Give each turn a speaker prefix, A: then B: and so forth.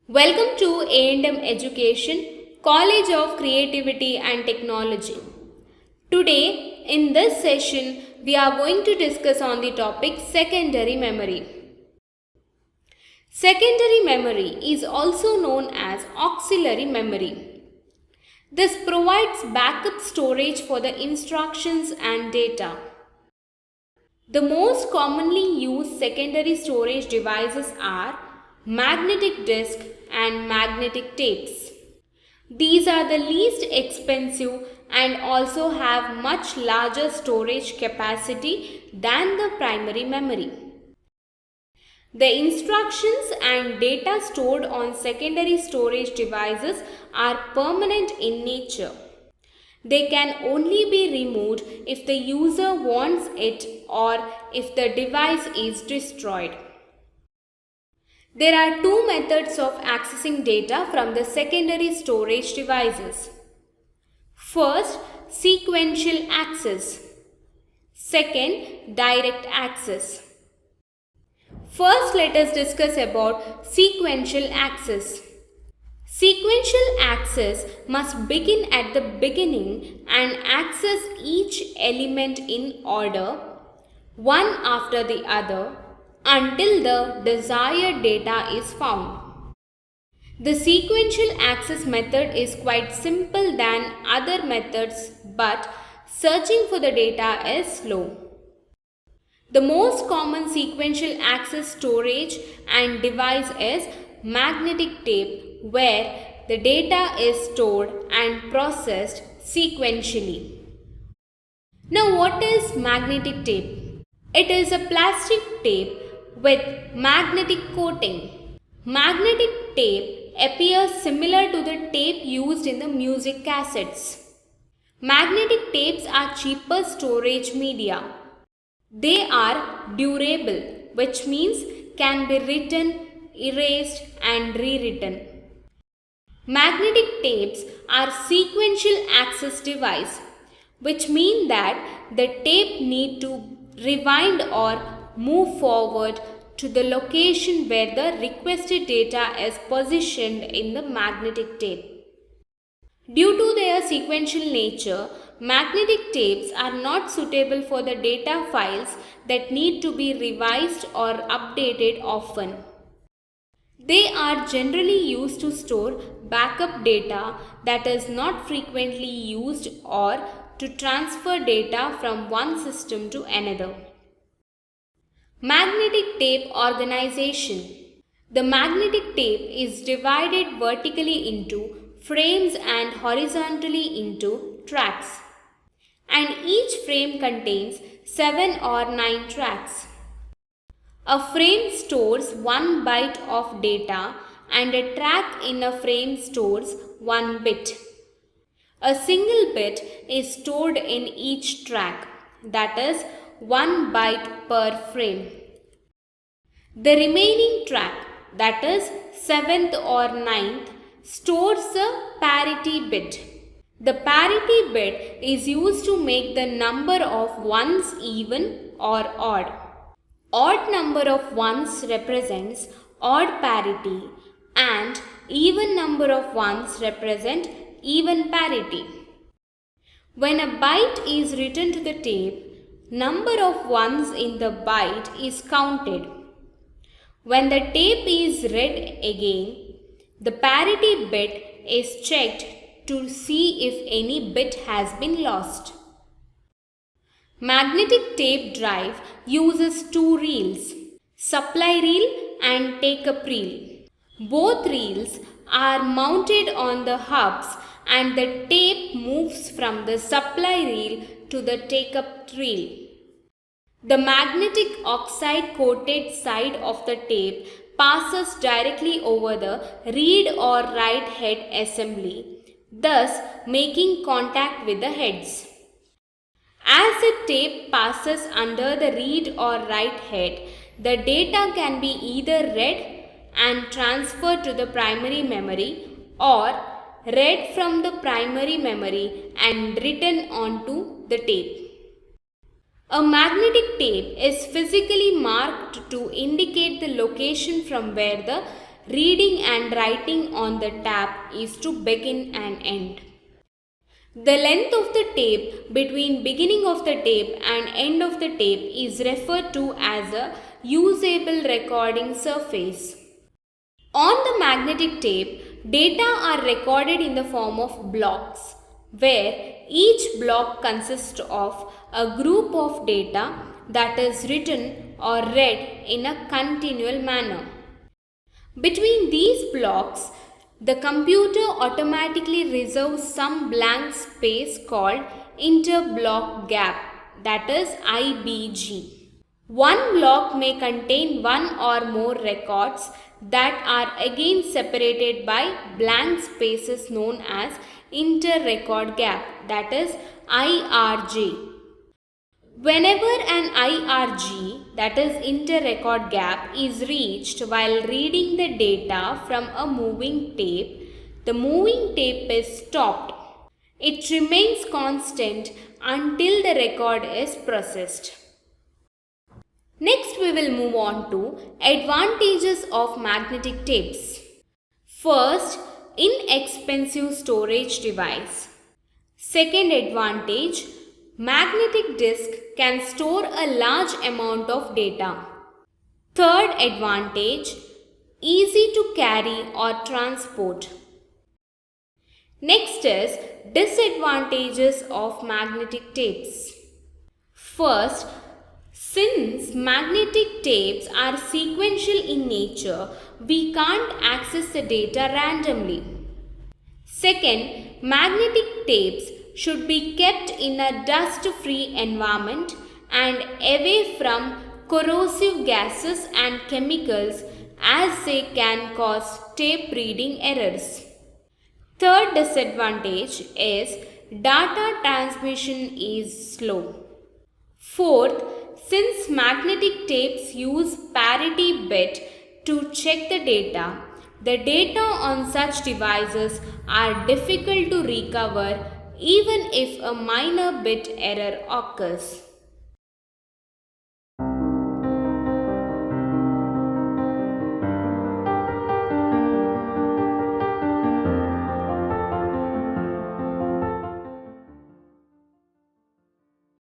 A: Welcome to A&M Education, College of Creativity and Technology. Today, in this session, we are going to discuss on the topic secondary memory. Secondary memory is also known as auxiliary memory. This provides backup storage for the instructions and data. The most commonly used secondary storage devices are magnetic disk and magnetic tapes. These are the least expensive and also have much larger storage capacity than the primary memory. The instructions and data stored on secondary storage devices are permanent in nature. They can only be removed if the user wants it or if the device is destroyed. There are two methods of accessing data from the secondary storage devices. First, sequential access. Second, direct access. First, let us discuss about sequential access. Sequential access must begin at the beginning and access each element in order, one after the other, until the desired data is found. The sequential access method is quite simple than other methods, but searching for the data is slow. The most common sequential access storage and device is magnetic tape, where the data is stored and processed sequentially. Now, what is magnetic tape? It is a plastic tape with magnetic coating. Magnetic tape appears similar to the tape used in the music cassettes. Magnetic tapes are cheaper storage media. They are durable, which means can be written, erased and rewritten. Magnetic tapes are sequential access device, which mean that the tape need to rewind or move forward to the location where the requested data is positioned in the magnetic tape. Due to their sequential nature, magnetic tapes are not suitable for the data files that need to be revised or updated often. They are generally used to store backup data that is not frequently used or to transfer data from one system to another. Magnetic tape organization. The magnetic tape is divided vertically into frames and horizontally into tracks. And each frame contains 7 or 9 tracks. A frame stores 1 byte of data and a track in a frame stores 1 bit. A single bit is stored in each track, that is 1 byte per frame. The remaining track, that is 7th or 9th, stores a parity bit. The parity bit is used to make the number of ones even or odd. Odd number of ones represents odd parity and even number of ones represent even parity. When a byte is written to the tape, number of ones in the byte is counted. When the tape is read again, the parity bit is checked to see if any bit has been lost. Magnetic tape drive uses two reels, supply reel and take-up reel. Both reels are mounted on the hubs and the tape moves from the supply reel to the take-up reel. The magnetic oxide coated side of the tape passes directly over the read or write head assembly, thus making contact with the heads. As the tape passes under the read or write head, the data can be either read and transferred to the primary memory or read from the primary memory and written onto the tape. A magnetic tape is physically marked to indicate the location from where the reading and writing on the tap is to begin and end. The length of the tape between beginning of the tape and end of the tape is referred to as a usable recording surface. On the magnetic tape, data are recorded in the form of blocks, where each block consists of a group of data that is written or read in a continual manner. Between these blocks, the computer automatically reserves some blank space called interblock gap, that is IBG. One block may contain one or more records that are again separated by blank spaces known as inter-record gap, that is IRG. Whenever an IRG, that is inter-record gap, is reached while reading the data from a moving tape, the moving tape is stopped. It remains constant until the record is processed. Next, we will move on to advantages of magnetic tapes. First, inexpensive storage device. Second advantage, magnetic disk can store a large amount of data. Third advantage, easy to carry or transport. Next is disadvantages of magnetic tapes. First, since magnetic tapes are sequential in nature, we can't access the data randomly. Second, magnetic tapes should be kept in a dust-free environment and away from corrosive gases and chemicals, as they can cause tape reading errors. Third disadvantage is data transmission is slow. Fourth, since magnetic tapes use parity bit to check the data on such devices are difficult to recover even if a minor bit error occurs.